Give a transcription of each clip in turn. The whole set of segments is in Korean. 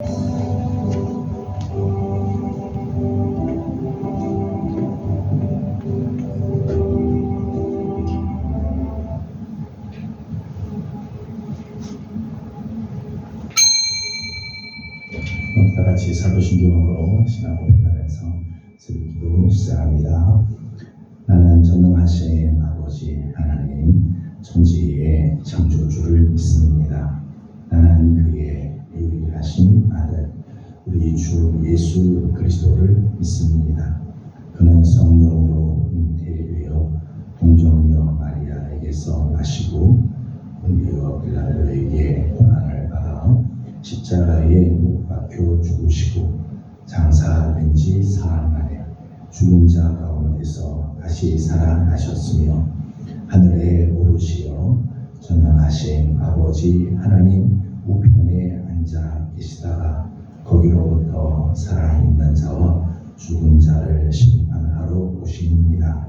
다 같이 사도신경으로 신앙 고백하면서 새벽기도 시작합니다. 나는 전능하신 아버지 하나님 천지의 창조주를 믿습니다. 나는 그의 유일하신 아들 우리 주 예수 그리스도를 믿습니다. 그는 성령으로 잉태되어 동정녀 마리아에게서 나시고 본디오 빌라도에게 고난을 받아 십자가에 못 박혀 죽으시고 장사된 지 사흘 만에 죽은 자 가운데서 다시 살아나셨으며 하늘에 오르시어 전능하신 아버지 하나님 우편에 앉아 계시다가 거기로부터 살아있는 자와 죽은 자를 심판하러 오십니다.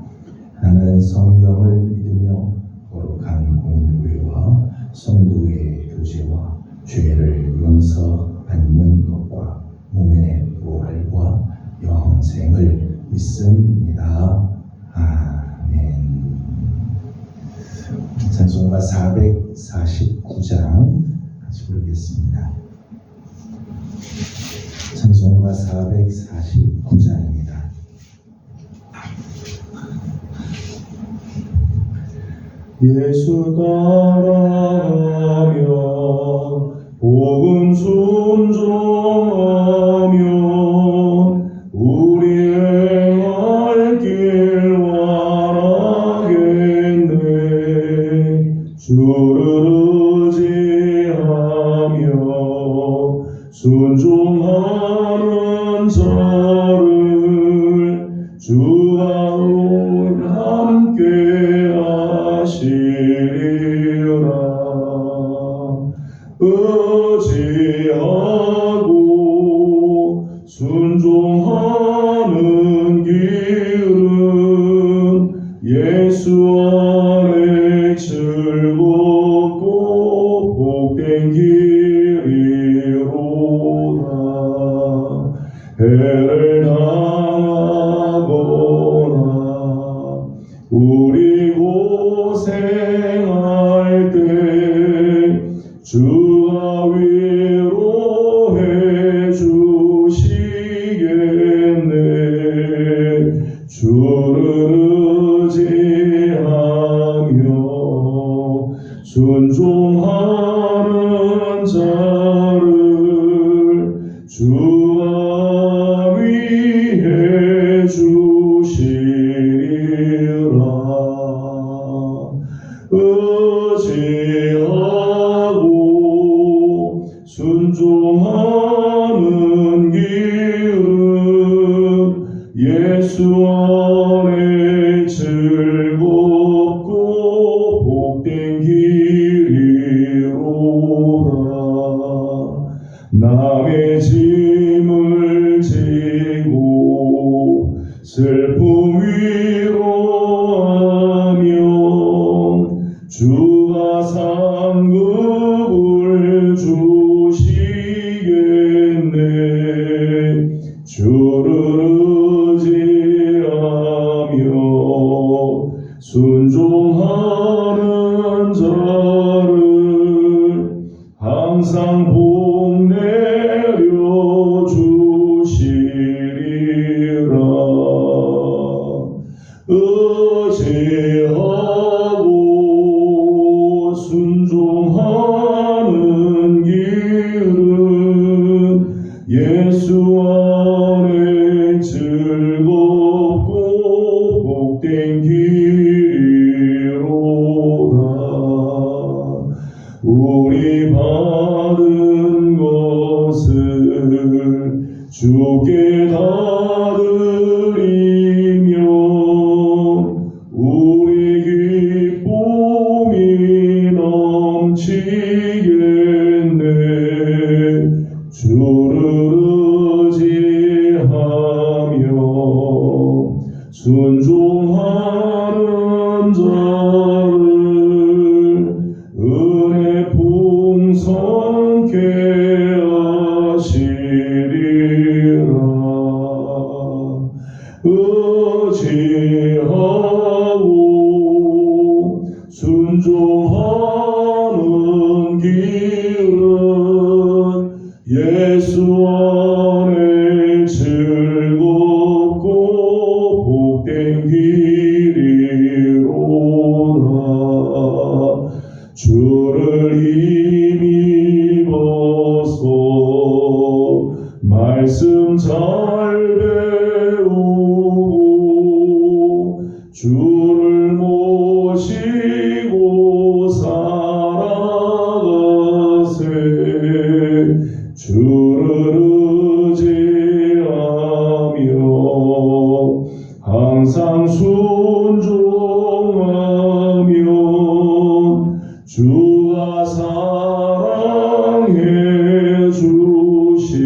나는 성령을 믿으며 거룩한 공교회와 성도의 교제와 죄를 용서받는 것과 몸의 부활과 영생을 믿습니다. 아멘. 찬송가 449장 같이 부르겠습니다. 찬송가 449장입니다. 예수 따라가며 복음 순종하며 우리 행할 길 원하겠네. 주를 의지하며 순종하는 자를 주와 함께 하시리라. 의지하고 순종하는 길은 예수 안에 즐겁고 복된 길이로다. 해를 당하거나 우리 고생할 때 주가 위로해 주시겠네. 주를 의지하며 순종하는 자를 주가 위해 주시리라. 의지하고 순종하는 길은 예수 안에 즐겁고 복된 길이로다. 남의 짐을 지고 슬픔 위로하며 주가 상급을 주시겠네. 주를 의지하며 순종하는 자를 항상 복 내려 주시리라. 의지하고 순종하는 길은 예수 안에 즐겁고 복된 길이로다. 우리 받은 것을 주께 다 드리며 우리 기쁨이 넘치겠네. 주를 의지하며 순종하는 자를 은혜 풍성케 하시 의지하고 순종하는 길은 예수 안에 즐겁고 복된 길이로다. 주를 힘입어서 말씀 잘 배우고 주를 모시고 살아가세. 주를 의지하며 항상 순종하며 주가 사랑해 주시리라.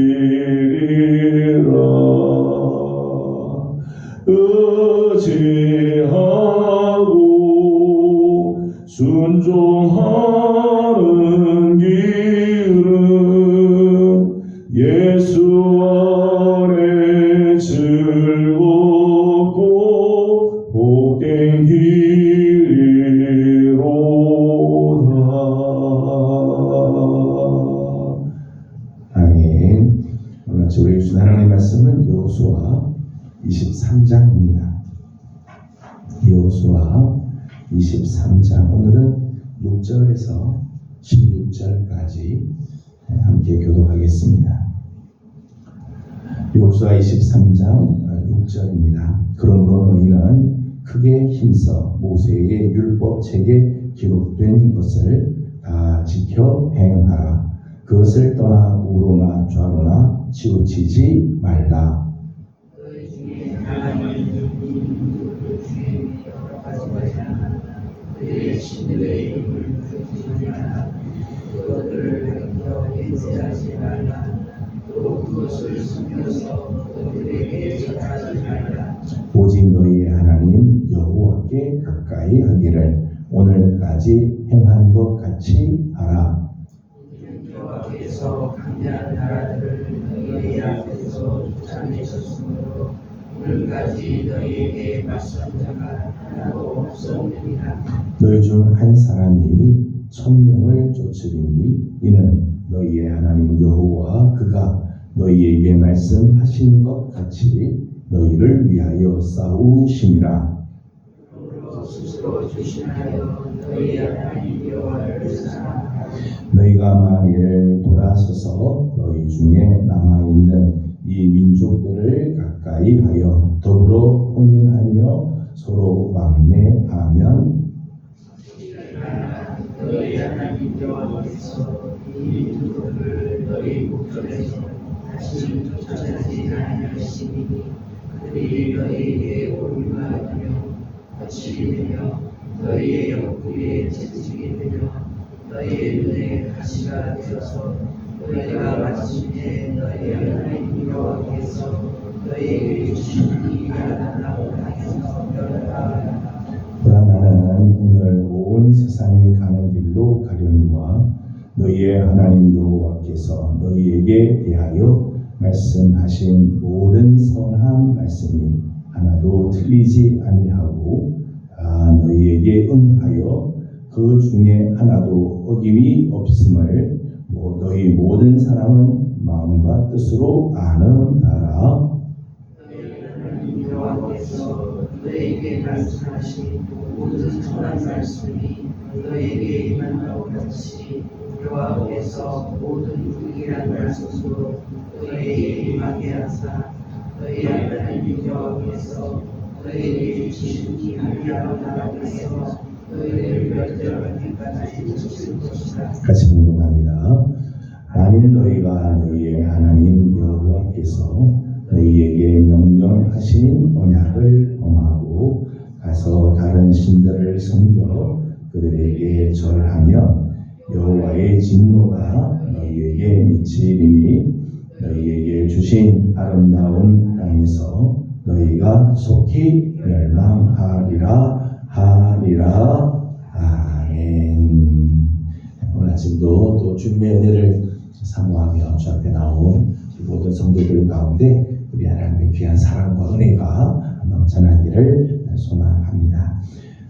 의지하고 순종하는 길은 예수 안에 즐겁고 복된 길이로다. 아멘. 오늘 우리 주신 하나님의 말씀은 여호수아 23장입니다. 여호수아 23장, 오늘은 6절에서 16절까지 함께 교독하겠습니다. 여호수아 23장 6절입니다. 그러므로 너희는 크게 힘써 모세의 율법책에 기록된 것을 다 지켜 행하라. 그것을 떠나 우로나 좌로나 치우치지 말라. 너희 중에 하나님의 이름을 주의 여러 가지 것이 하나 그의 신들의 이름을 부르지 말라. 그것들을 가리켜 맹세하지 말라. 또 그것을 숨겨서 그들에게 전하지 말라. 오직 너희의 하나님 여호와께 가까이 하기를 오늘까지 행한 것 같이 하라. 여호와께서 강대한 나라들을 너희의 앞에서 쫓아내셨으므로 오늘까지 너희에게 맞선 자가 하나도 없었느니라. 너희 중 한 사람이 1000명을 쫓으리니 이는 너희의 하나님 여호와 그가 너희에게 말씀하신 것 같이 너희를 위하여 싸우심이라. 그러므로 스스로 조심하여 너희 하나님 여호와를 사랑하라. 너희가 만일 돌아서서 너희 중에 남아있는 이 민족들을 가까이 하여 더불어 혼인하며 서로 왕래하면 너희 하나님 여호와께서 이 민족들을 너희 목전에서 다시 쫓아내지 아니하시니 그들이 너희에게 올무하며 거칠이 되며 너희의 옆구리에 채찍이 되며 너희의 눈에 가시가 되어서 너희가 마침내 너희 하나님 여호와께서 너희에게 주신 이 가난하고 당해서 멸하라. 그러나 나는 오늘 온 세상이 가는 길로 가려니와 너희의 하나님 여호와께서 너희에게 대하여 말씀하신 모든 선한 말씀이 하나도 틀리지 아니하고 다 너희에게 응하여 그 중에 하나도 어김이 없음을 너희 모든 사람은 마음과 뜻으로 아는다라. 너희 하나님 여호와께서 너희에게 말씀하신 모든 선한 말씀이 너희에게 임한 것 같이 여호와께서 모든 불길한 말씀으로 너희에게 임하게 하사 너희 하나님 여호와께서 너희에게 주신 이 하나님 나라에서 너희를 멸절하기까지 주실 것이다. 같이 공동합니다. 만일 너희가 너희의 하나님 여호와께서 너희에게 명령하신 언약을 범하고 가서 다른 신들을 섬겨 그들에게 절하면 여호와의 진노가 너희에게 미치리니 너희에게 주신 아름다운 땅에서 너희가 속히 멸망하리라 하리라. 아멘. 오늘 아침도 또 주님의 은혜를 사모하며 주 앞에 나온 성도들 가운데 우리 하나님의 귀한 사랑과 은혜가 넘쳐나기를 소망합니다.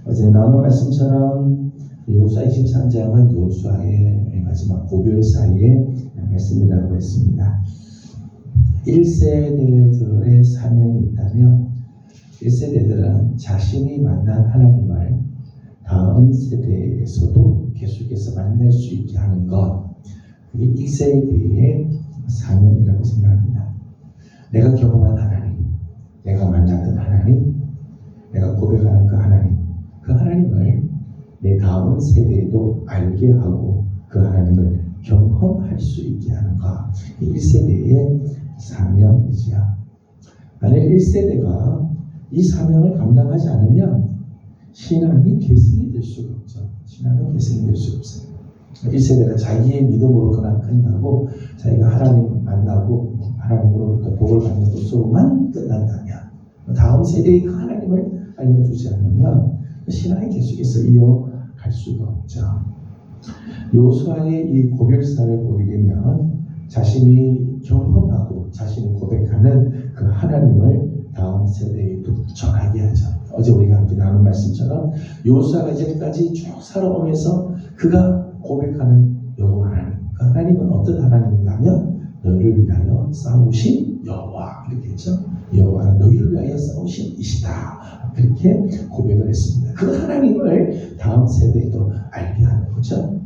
어제 나눈 말씀처럼 여호수아 23장은 여호수아의 마지막 고별사의 말씀이라고 했습니다. 1세대들의 사명이 있다면 1세대들은 자신이 만난 하나님을 다음 세대에서도 계속해서 만날 수 있게 하는 것, 그게 1세대의 사명이라고 생각합니다. 내가 경험한 하나님, 내가 만났던 하나님, 내가 고백하는 그 하나님을 내 다음 세대에도 알게 하고 그 하나님을 경험할 수 있게 하는 것, 1세대의 사명이지요. 만약 1세대가 이 사명을 감당하지 않으면 신앙이 계승이 될 수가 없죠. 신앙은 계승이 될 수가 없어요. 1세대가 자기의 믿음으로 그냥 끝나고 자기가 하나님 만나고 하나님으로부터 복을 받는 것으로만 끝난다면 다음 세대의 그 하나님을 알려주지 않으면 신앙이 계속해서 이어갈 수가 없죠. 여호수아의 이 고별사를 보게 되면 자신이 경험하고 자신이 고백하는 그 하나님을 다음 세대에도 전하게 하죠. 어제 우리가 함께 나눈 말씀처럼 여호수아가 이제까지 쭉 살아오면서 그가 고백하는 여호와 하나님, 그 하나님은 어떤 하나님인가 하면 너희를 위하여 싸우신 여호와, 그렇게 했죠. 여호와는 너희를 위하여 싸우신 이시다, 그렇게 고백을 했습니다. 그 하나님을 다음 세대에도 알게 하는 거죠.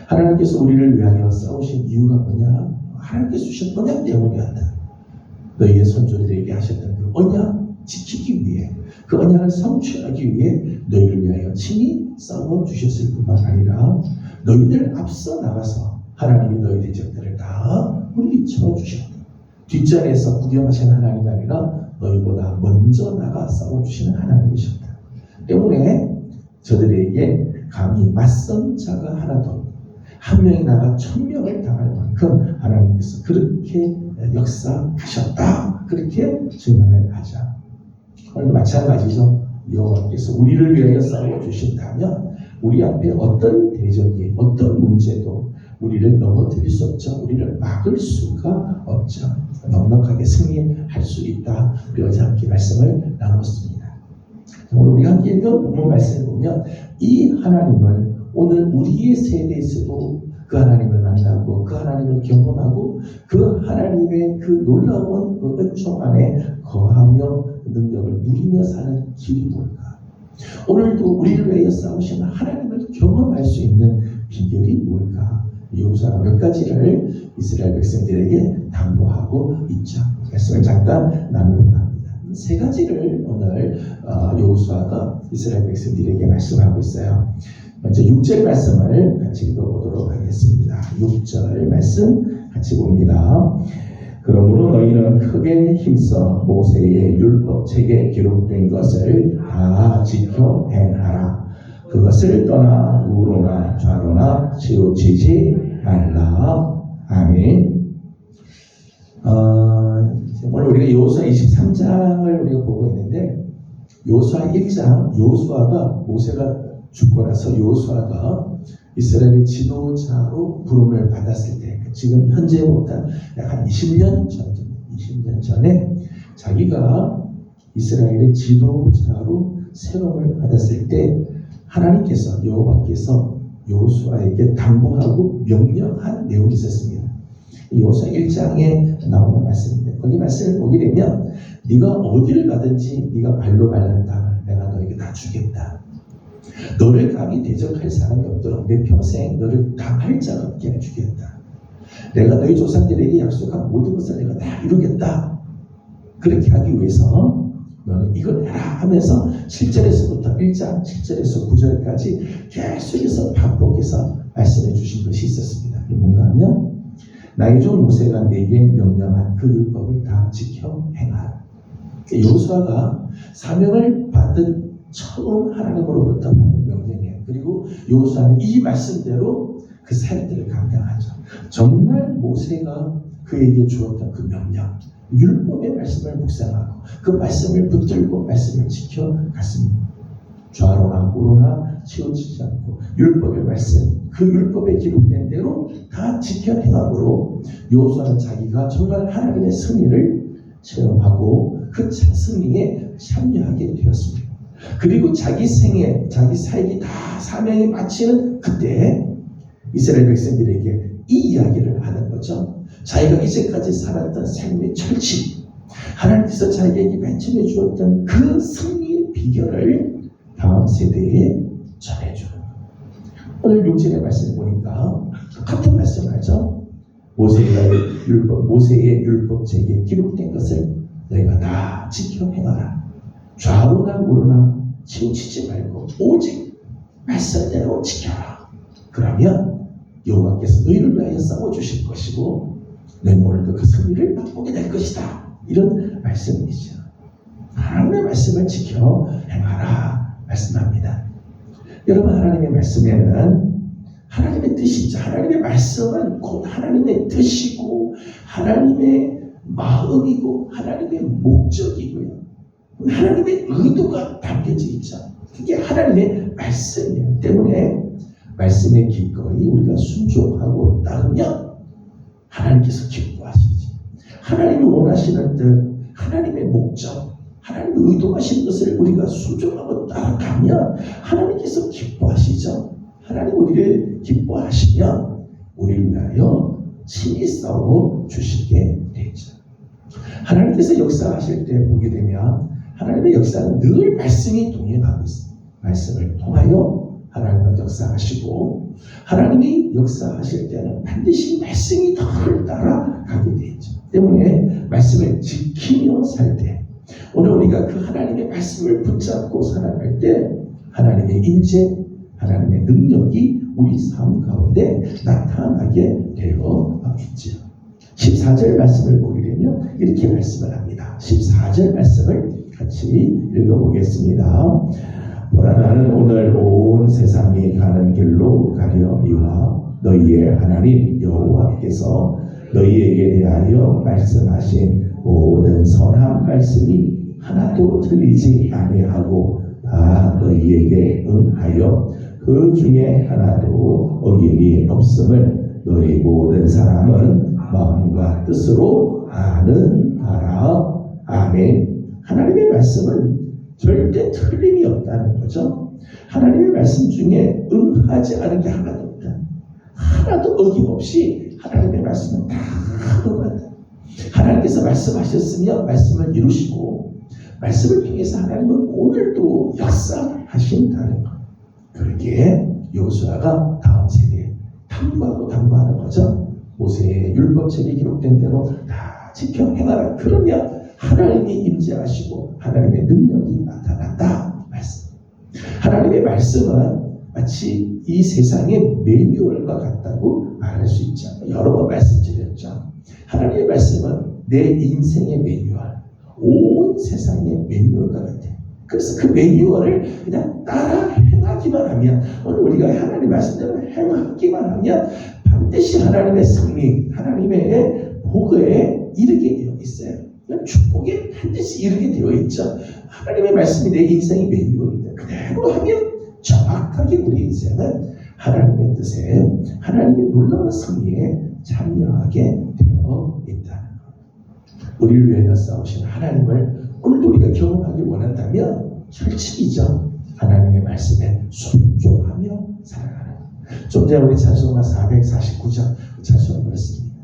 하나님께서 우리를 위하여 싸우신 이유가 뭐냐? 하나님께서 주신 언약 때문이었다. 너희의 선조들에게 하셨던 그 언약 지키기 위해, 그 언약을 성취하기 위해 너희를 위하여 친히 싸워 주셨을 뿐만 아니라 너희들 앞서 나가서 하나님이 너희의 적들을 다 물리쳐 주셨다. 뒷자리에서 구경하시는 하나님이 아니라 너희보다 먼저 나가 싸워 주시는 하나님이셨다. 때문에 저들에게 감히 맞선 자가 하나도, 한 명이 나가 1000명을 당할 만큼 하나님께서 그렇게 역사하셨다, 그렇게 증언을 하자. 오늘도 마찬가지죠. 여호와께서 우리를 위하여 싸워 주신다면 우리 앞에 어떤 대적이, 어떤 문제도 우리를 넘어뜨릴 수 없죠. 우리를 막을 수가 없죠. 넉넉하게 승리할 수 있다. 우리 어제 함께 말씀을 나눴습니다. 오늘 우리가 함께 읽은 본문 말씀을 보면 이 하나님을 오늘 우리의 세대에서도 그 하나님을 만나고 그 하나님을 경험하고 그 하나님의 그 놀라운 그 은총 안에 거하며 그 능력을 누리며 사는 길이 뭘까? 오늘도 우리를 위하여 싸우시는 하나님을 경험할 수 있는 비결이 뭘까? 여호수아가 몇 가지를 이스라엘 백성들에게 당부하고 있죠. 말씀을 잠깐 나누려고 합니다. 세 가지를 오늘 여호수아가 이스라엘 백성들에게 말씀하고 있어요. 먼저 6절 말씀을 같이 읽어보도록 하겠습니다. 6절 말씀 같이 봅니다. 그러므로 너희는 크게 힘써 모세의 율법책에 기록된 것을 다 지켜 행하라. 그것을 떠나 우로나 좌로나 치우치지 말라. 아멘. 오늘 우리가 여호수아 23장을 우리가 보고 있는데, 여호수아 1장, 여호수아가 모세가 죽고 나서 여호수아가 이스라엘의 지도자로 부름을 받았을 때, 지금 현재보다 약 한 20년 전에 자기가 이스라엘의 지도자로 세움을 받았을 때 하나님께서, 여호와께서 여호수아에게 당부하고 명령한 내용이 있었습니다. 여호수아 1장에 나오는 말씀인데, 거기 말씀을 보게 되면 네가 어디를 가든지 네가 발로 밟는 땅을 내가 너에게 다 주겠다. 너를 감히 대적할 사람이 없도록 내 평생 너를 당할 자가 없게 해주겠다. 내가 너희 조상들에게 약속한 모든 것을 내가 다 이루겠다. 그렇게 하기 위해서 너는 이걸 해라 하면서 7절에서부터 1장 7절에서 9절까지 계속해서 반복해서 말씀해 주신 것이 있었습니다. 이게 뭔가 하면 나의 종 모세가 내게 명령한 그 율법을 다 지켜 행하라. 여호수아가 사명을 받은 처음 하나님으로부터 받은 명령이에요. 그리고 여호수아는 이 말씀대로 그 사역들을 감당하죠. 정말 모세가 그에게 주었던 그 명령, 율법의 말씀을 묵상하고 그 말씀을 붙들고 말씀을 지켜갔습니다. 좌로나 우로나 치우치지 않고 율법의 말씀, 그 율법에 기록된 대로 다 지켜 행함으로 여호수아는 자기가 정말 하나님의 승리를 체험하고 그 승리에 참여하게 되었습니다. 그리고 자기 생애, 자기 삶이 다 사명이 마치는 그때 이스라엘 백성들에게 이 이야기를 하는 거죠. 자기가 이제까지 살았던 삶의 철칙, 하나님께서 자기에게 맨 처음에 주었던 그 승리의 비결을 다음 세대에 전해주는 거예요. 오늘 6절의 말씀을 보니까 같은 말씀하죠. 모세의 율법책에 기록된 것을 너희가 다 지켜 행하라. 좌우나 우로나 치우치지 말고 오직 말씀대로 지켜라. 그러면 여호와께서 너희를 위하여 싸워주실 것이고 너희는 오늘도 그 승리를 맛보게 될 것이다. 이런 말씀이죠. 하나님의 말씀을 지켜 행하라 말씀합니다. 여러분, 하나님의 말씀에는 하나님의 뜻이죠. 하나님의 말씀은 곧 하나님의 뜻이고 하나님의 마음이고 하나님의 목적이고요. 하나님의 의도가 담겨져 있죠. 그게 하나님의 말씀이에요. 때문에 말씀에 기꺼이 우리가 순종하고 따르면 하나님께서 기뻐하시죠. 하나님이 원하시는 뜻, 하나님의 목적, 하나님의 의도하신 것을 우리가 순종하고 따라가면 하나님께서 기뻐하시죠. 하나님 우리를 기뻐하시면 우리를 위하여 친히 싸워 주시게 되죠. 하나님께서 역사하실 때 보게 되면 하나님의 역사는 늘 말씀이 동행하고 있습니다. 말씀을 통하여 하나님은 역사하시고 하나님이 역사하실 때는 반드시 말씀이 늘 따라가게 되죠. 때문에 말씀을 지키며 살 때, 오늘 우리가 그 하나님의 말씀을 붙잡고 살아갈 때 하나님의 인재, 하나님의 능력이 우리 삶 가운데 나타나게 되어 있죠. 14절 말씀을 보게 되면 이렇게 말씀을 합니다. 14절 말씀을 같이 읽어보겠습니다. 보라, 나는 오늘 온 세상이 가는 길로 가려니와 너희의 하나님 여호와께서 너희에게 대하여 말씀하신 모든 선한 말씀이 하나도 틀리지 아니하고 다 너희에게 응하여 그 중에 하나도 어김이 없음을 너희 모든 사람은 마음과 뜻으로 아는 바라. 아멘. 하나님의 말씀은 절대 틀림이 없다는 거죠. 하나님의 말씀 중에 응하지 않은 게 하나도 없다. 하나도 어김없이 하나님의 말씀은 다 응한다. 하나님께서 말씀하셨으면 말씀을 이루시고 말씀을 통해서 하나님은 오늘도 역사하신다는 것. 그러기에 여호수아가 다음 세대에 탐구하고 당부하는 거죠. 모세의 율법책에 기록된 대로 다 지켜 행하라. 그러면 하나님이 임재하시고 하나님의 능력이 나타난다 말씀. 하나님의 말씀은 마치 이 세상의 매뉴얼과 같다고 말할 수 있죠. 여러 번 말씀드렸죠. 하나님의 말씀은 내 인생의 매뉴얼, 온 세상의 매뉴얼과 같아요. 그래서 그 매뉴얼을 그냥 따라 행하기만 하면, 오늘 우리가 하나님의 말씀대로 행하기만 하면 반드시 하나님의 승리, 하나님의 복에 이르게 되어 있어요. 축복에 반드시 이르게 되어 있죠. 하나님의 말씀이 내 인생의 매뉴얼인데 그대로 하면 정확하게 우리 인생은 하나님의 뜻에, 하나님의 놀라운 승리에 참여하게 되어 있다는 것. 우리를 위하여 싸우신 하나님을 오늘도 우리가 경험하길 원한다면 철칙이죠. 하나님의 말씀에 순종하며 살아가는 것. 좀 전에 우리 찬송가 449장 찬송을 했습니다.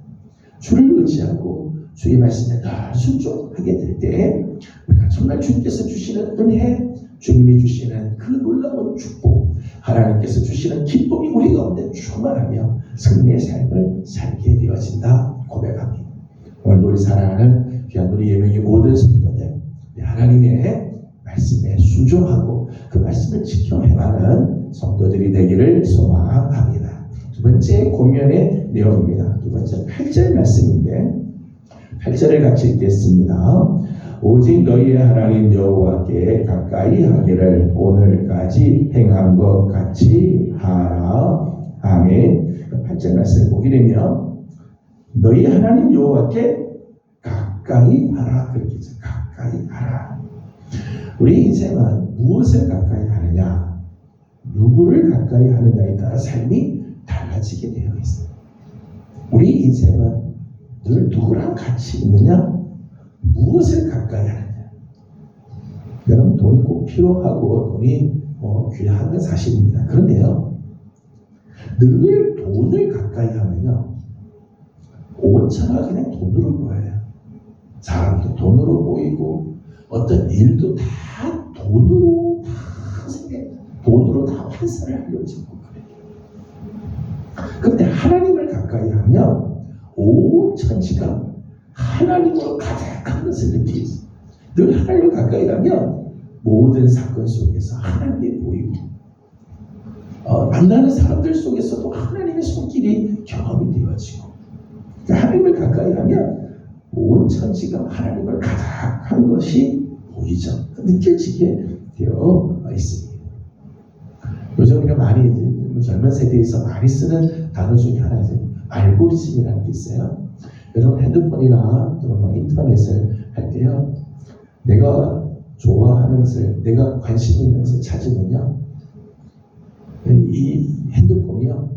주를 의지하고 주의 말씀에 늘 순종하게 될 때 우리가 정말 주님께서 주시는 은혜, 주님이 주시는 그 놀라운 축복, 하나님께서 주시는 기쁨이 우리 가운데 충만하며 승리의 삶을 살게 되어진다 고백합니다. 오늘 우리 사랑하는 귀한 우리 예명의 모든 성도들, 하나님의 말씀에 순종하고 그 말씀을 지켜 행하는 성도들이 되기를 소망합니다. 두 번째 권면의 내용입니다. 두 번째 8절 말씀인데 8절을 같이 읽겠습니다. 오직 너희의 하나님 여호와께 가까이 하기를 오늘까지 행한 것 같이 하라. 아멘. 8절 말씀을 보게 되면 너희 하나님 여호와께 가까이 하라. 그렇게 해서 가까이 하라. 우리 인생은 무엇을 가까이 하느냐, 누구를 가까이 하느냐에 따라 삶이 달라지게 되어 있어요. 우리 인생은 늘 누구랑 같이 있느냐, 무엇을 가까이 하느냐. 여러분, 돈이 꼭 필요하고 돈이 귀한 건 사실입니다. 그런데요, 늘 돈을 가까이 하면요, 온천하가 그냥 돈으로 보여요. 사람도 돈으로 보이고 어떤 일도 다 돈으로 돈으로 다 환산을 하려고 자꾸 그래요. 그런데 하나님을 가까이 하면 온 천지가 하나님으로 가득한 것을 느끼게 있어요. 늘 하나님을 가까이 가면 모든 사건 속에서 하나님이 보이고 만나는 사람들 속에서도 하나님의 손길이 경험이 되어지고, 그러니까 하나님을 가까이 하면 온 천지가 하나님을 가득한 것이 보이죠. 느껴지게 되어 있습니다. 요즘 우리가 많이 젊은 세대에서 많이 쓰는 단어 중에 하나는 알고리즘이라는 게 있어요. 여러분, 핸드폰이나 또는 인터넷을 할 때요, 내가 좋아하는 것을, 내가 관심 있는 것을 찾으면요, 이 핸드폰이요,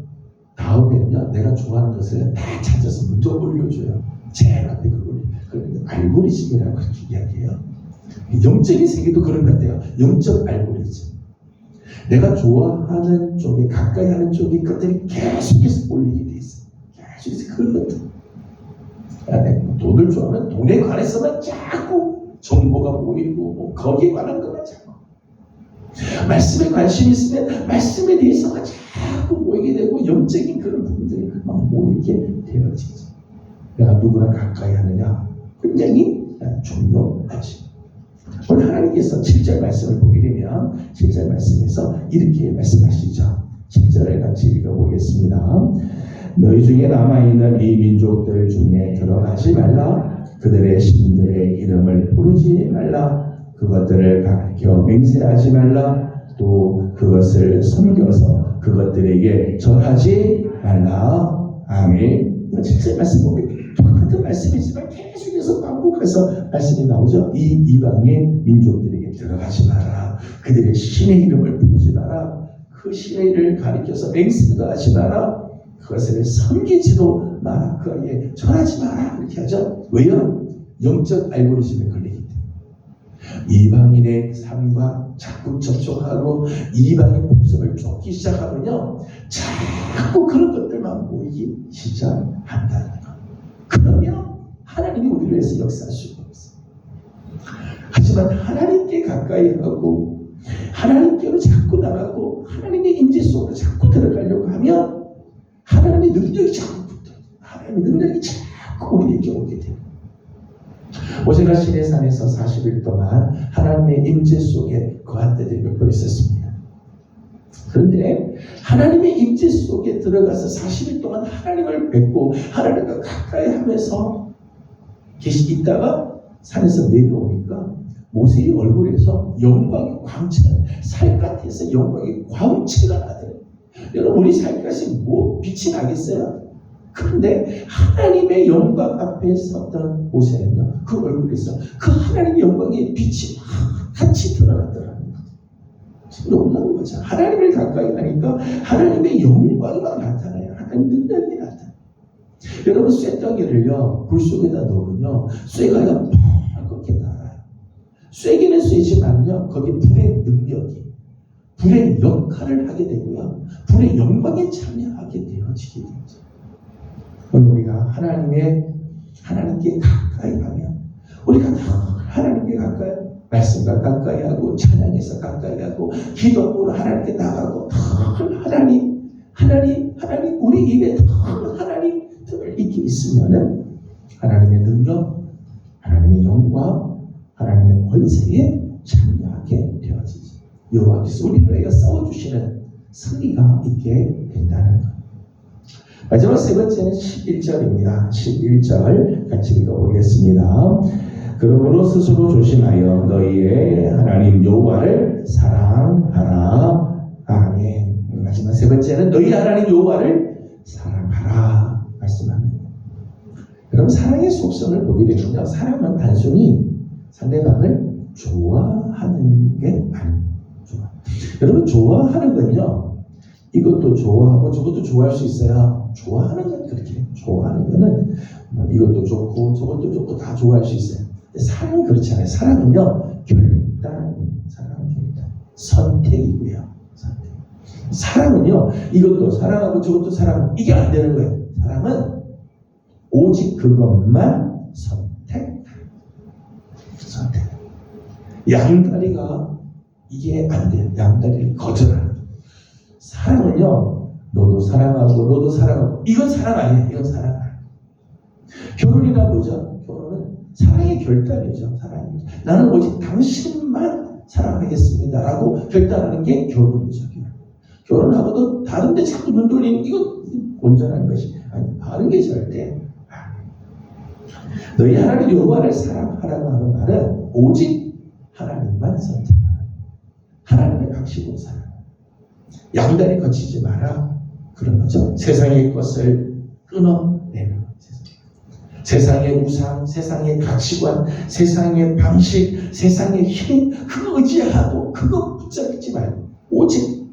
다음에는요, 내가 좋아하는 것을 다 찾아서 먼저 올려줘요. 제일 앞에 그걸 알고리즘이라고 그렇게 이야기해요. 영적인 세계도 그런 것 같아요. 영적 알고리즘. 내가 좋아하는 쪽에, 가까이 하는 쪽에 것들이 계속해서 올리게 돼 있어요. 계속해서 그것들. 내가 돈을 좋아하면 돈에 관해서만 자꾸 정보가 보이고, 거기에 관한 것만 자꾸. 말씀에 관심이 있으면 말씀에 대해서만 자꾸 보이게 되고, 영적인 그런 부분들이 막 모이게 되어지죠. 내가 누구랑 가까이 하느냐, 굉장히 중요하지. 오늘 하나님께서 7절 말씀을 보게 되면 7절 말씀에서 이렇게 말씀하시죠. 7절을 같이 읽어보겠습니다. 너희 중에 남아있는 이 민족들 중에 들어가지 말라. 그들의 신들의 이름을 부르지 말라. 그것들을 가르쳐 맹세하지 말라. 또 그것을 섬겨서 그것들에게 절하지 말라. 아멘. 7절 말씀 보면 똑같은 말씀이지만 계속해서 반복해서 말씀이 나오죠. 이 이방의 민족들에게 들어가지 마라. 그들의 신의 이름을 부르지 마라. 그 신의 이름을 가리켜서 맹세도 하지 마라. 그것을 섬기지도 마라. 그에게 절하지 마라. 이렇게 하죠. 왜요? 영적 알고리즘에 걸리기 때문에. 이방인의 삶과 자꾸 접촉하고 이방인 모습을 쫓기 시작하면요, 자꾸 그런 것들만 보이기 시작한다는 거. 그러면 하나님이 우리를 위해서 역사할 수가 없어요. 하지만 하나님께 가까이 하고 하나님께로 자꾸 나가고 하나님의 임재 속으로 자꾸 들어가려고 하면 하나님의 능력이 자꾸 붙어요. 하나님의 능력이 자꾸 우리에게 오게 돼요. 모세가 시내산에서 40일 동안 하나님의 임재 속에 거한 때들이 몇 번 있었습니다. 그런데 하나님의 임재 속에 들어가서 40일 동안 하나님을 뵙고 하나님과 가까이 하면서 있다가 산에서 내려오니까 모세의 얼굴에서 영광의 광채가, 살갗에서 영광의 광채가 나더래요. 여러분, 우리 살갗이 뭐 빛이 나겠어요? 그런데 하나님의 영광 앞에 섰던 모세는요, 그 얼굴에서 그 하나님의 영광의 빛이 같이 드러나더라는 거죠. 놀라운 거죠. 하나님을 가까이 하니까 하나님의 영광이 막 나타나요. 하나님 능력이 나타나요. 여러분, 쇠덩이를요, 불 속에다 넣으면요, 쇠가 빨갛게 날아요. 쇠기는 쇠지만요, 거기 불의 능력이, 불의 역할을 하게 되고요, 불의 영광에 참여하게 되어지게 되죠. 우리가 하나님께 가까이 가면, 우리가 하나님께 가까이, 말씀과 가까이 하고, 찬양에서 가까이 하고, 기도로 하나님께 나가고, 하나님, 우리 입에 하나님을 있게 있으면은, 하나님의 능력, 하나님의 영광, 하나님의 권세에 참여하게 되어지죠. 여호와께서 우리를 위하여 싸워주시는 승리가 있게 된다는 것. 마지막 세 번째는 11절입니다. 11절 같이 읽어보겠습니다. 그러므로 스스로 조심하여 너희의 하나님 여호와를 사랑하라. 아멘. 마지막 세 번째는 너희 하나님 여호와를 사랑하라 말씀합니다. 여러분, 사랑의 속성을 보게 되면요, 사랑은 단순히 상대방을 좋아하는 게 아닙니다. 여러분, 좋아하는 건요, 이것도 좋아하고 저것도 좋아할 수 있어요. 좋아하는 건 그렇게, 좋아하는 거는 이것도 좋고 저것도 좋고 다 좋아할 수 있어요. 근데 사랑은 그렇지 않아요. 사랑은요, 사랑은 결단, 선택이고요. 선택. 사랑은요, 이것도 사랑하고 저것도 사랑하고 이게 안 되는 거예요. 사랑은 오직 그것만 선택. 양다리가 이게 안 돼요. 양다리를 거절하는 거예요. 사랑은요, 너도 사랑하고 이건 사랑 아니에요. 이건 사랑 아니에요. 결혼이란 뭐죠? 결혼은 사랑의 결단이죠. 사랑이죠. 나는 오직 당신만 사랑하겠습니다 라고 결단하는 게 결혼이죠. 결혼하고도 다른데 자꾸 눈 돌리는 이건 온전한 것이 아니, 바른 게 절대 너희 하나님 여호와를 사랑하라고 하는 말은 오직 하나님만 선택하라. 하나님의 방식으로 살아. 양다리 거치지 마라. 그런 거죠. 세상의 것을 끊어내는 세상의 우상, 세상의 가치관, 세상의 방식, 세상의 힘, 그거 의지하고 그거 붙잡지 말고 오직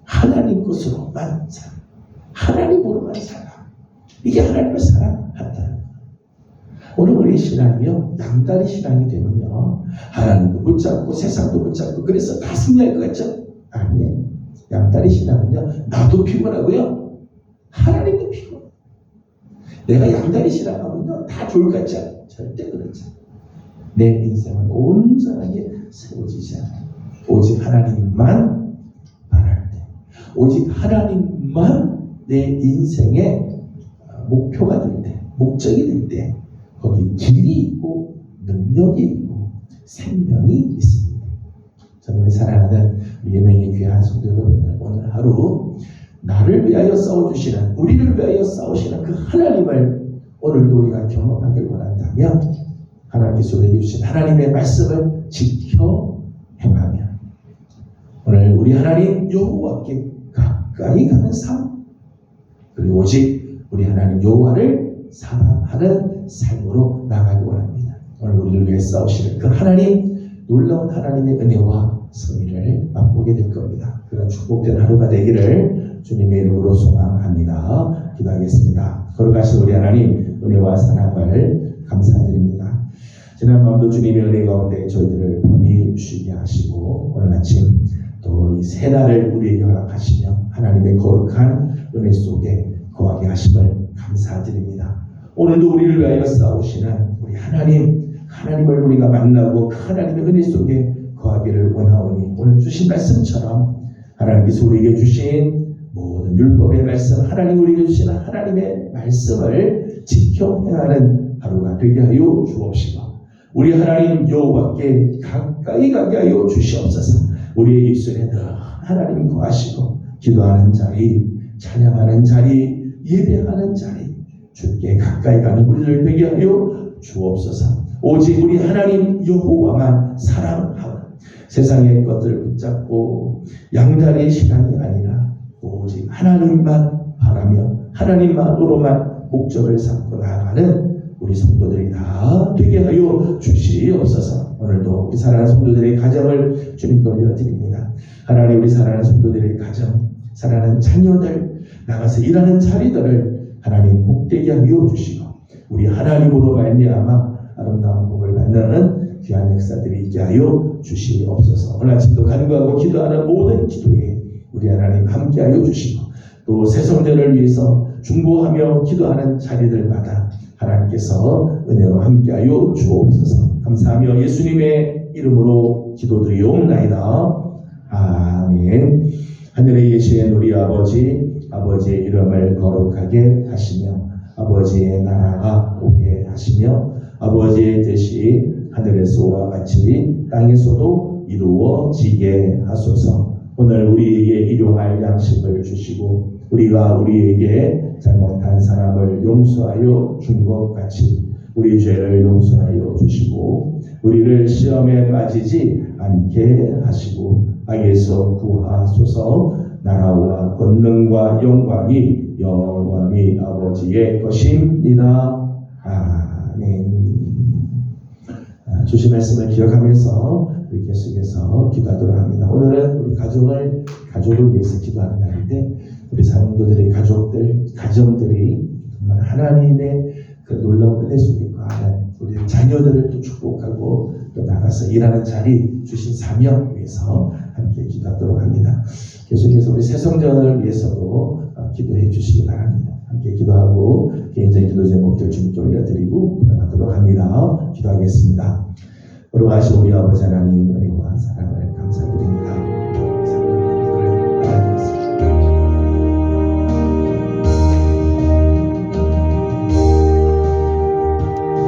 하나님 것으로만 살아. 하나님으로만 살아. 이게 하나님을 사랑한다는 거예요. 오늘 우리 신앙이요, 양다리 신앙이 되면요, 하나님도 붙잡고 세상도 붙잡고 그래서 다 승리할 것 같죠? 아니에요. 양다리 신앙은요, 나도 피곤하고요, 하나님도 피곤해. 내가 양다리 신앙하면요, 다 좋을 것 같지 않아요? 절대 그렇지 않아요. 내 인생은 온전하게 세워지지 않아요. 오직 하나님만 바랄 때, 오직 하나님만 내 인생의 목표가 될 때, 목적이 될 때, 거기 길이 있고 능력이 있고 생명이 있습니다. 저는 사랑하는 예명의 귀한 성도 여러분들, 오늘 하루 나를 위하여 싸워주시는, 우리를 위하여 싸우시는 그 하나님을 오늘도 우리가 경험하길 원한다면 하나님께서 우리에게 주신 하나님의 말씀을 지켜 행하며 오늘 우리 하나님 여호와께 가까이 가는 삶, 그리고 오직 우리 하나님 여호와를 사랑하는 삶으로 나가기 원합니다. 오늘 우리를 위해 싸우시는 그 하나님, 놀라운 하나님의 은혜와 선의를 맛보게 될 겁니다. 그런 축복된 하루가 되기를 주님의 이름으로 소망합니다. 기도하겠습니다. 거룩하신 우리 하나님, 은혜와 사랑을 감사드립니다. 지난밤도 주님의 은혜 가운데 저희들을 편히 쉬게 하시고 오늘 아침 또 이 새 날을 우리에게 허락하시며 하나님의 거룩한 은혜 속에 거하게 하심을 감사드립니다. 오늘도 우리를 위하여 싸우시는 우리 하나님을 우리가 만나고 그 하나님의 은혜 속에 거하기를 원하오니 오늘 주신 말씀처럼 하나님께서 우리에게 주신 모든 율법의 말씀, 하나님 우리에게 주신 하나님의 말씀을 지켜 행하는 하루가 되게 하여 주옵시고 우리 하나님 여호와께 가까이 가게 하여 주시옵소서. 우리의 입술에 늘 하나님 거하시고 기도하는 자리, 찬양하는 자리, 예배하는 자리, 주께 가까이 가는 우리를 되게 하여 주옵소서. 오직 우리 하나님 여호와만 사랑하고 세상의 것을 붙잡고 양다리의 신앙이 아니라 오직 하나님만 바라며 하나님만으로만 목적을 삼고 나아가는 우리 성도들이 다 되게 하여 주시옵소서. 오늘도 우리 사랑하는 성도들의 가정을 주님께 올려드립니다. 하나님, 우리 사랑하는 성도들의 가정, 사랑하는 자녀들, 나가서 일하는 자리들을 하나님 복되게 하여 주시고 우리 하나님으로 말미암아 아름다운 복을 받는 귀한 역사들이 있게 하여 주시옵소서. 오늘 아침도 간구하고 기도하는 모든 기도에 우리 하나님 함께하여 주시고 또 새 성전을 위해서 중보하며 기도하는 자리들마다 하나님께서 은혜로 함께하여 주옵소서. 감사하며 예수님의 이름으로 기도드리옵나이다. 아멘. 하늘에 계신 우리 아버지의 이름을 거룩하게 하시며 아버지의 나라가 오게 하시며 아버지의 뜻이 하늘에서와 같이 땅에서도 이루어지게 하소서. 오늘 우리에게 일용할 양식을 주시고 우리에게 잘못한 사람을 용서하여 준 것 같이 우리 죄를 용서하여 주시고 우리를 시험에 빠지지 않게 하시고 악에서 구하소서. 나라와 권능과 영광이 영원히 아버지의 것입니다. 아멘. 주신 말씀을 기억하면서 우리 계속해서 기도하도록 합니다. 오늘은 우리 가족을 위해서 기도하는 날인데 우리 사랑도들의 가정들이 정말 하나님의 그 놀라운 은혜 속에 거하는 우리 자녀들을 또 축복하고 또 나가서 일하는 자리 주신 사명 위해서 함께 기도하도록 합니다. 계속해서 우리 새성전을 위해서도 기도해 주시기 바랍니다. 함께 기도하고 개인적인 기도 제목들 주님께 올려드리고 분양하도록 합니다. 기도하겠습니다. 걸어가신 우리 아버지 하나님 은혜와 사랑을 감사드립니다.